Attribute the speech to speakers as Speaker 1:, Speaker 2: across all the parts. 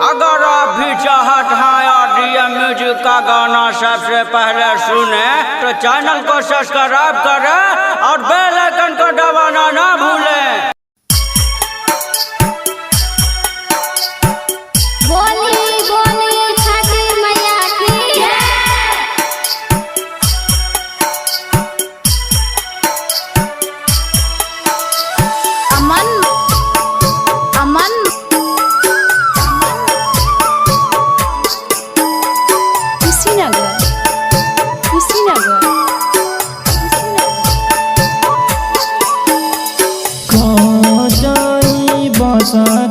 Speaker 1: अगर आप भी चाहत हैं RDM म्यूजिक का गाना सबसे पहले सुने तो चैनल को सब्सक्राइब करें और बेल आइकन को दबाना ना भूलें।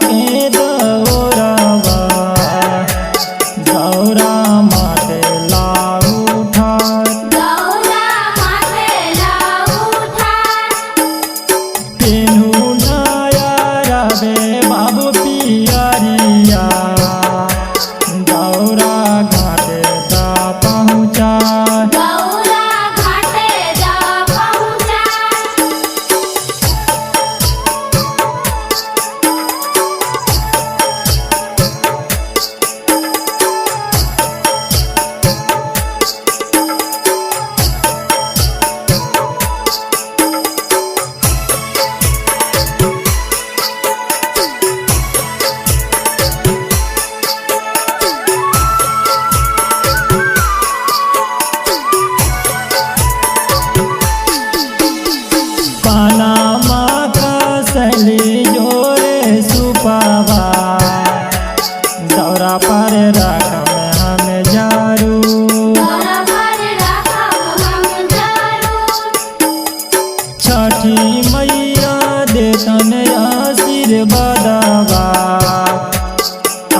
Speaker 2: के दौरावा दौरा माथे लाऊ ठार तेनू नया रवे बाबू पियरिया दौरा घाटे दा पहुँचा जोरे सुपावा दौरा पर रखम हम जारू छठी मैया देतन आशीर्वादवा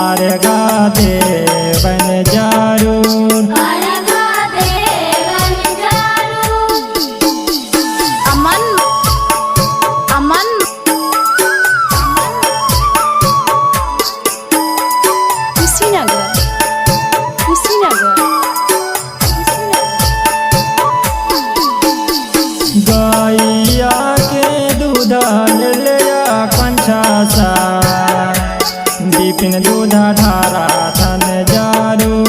Speaker 2: आरेगा देवन जारू गैया के दूध लिया कंछा सा बिपिन दूध ढारा थन जारू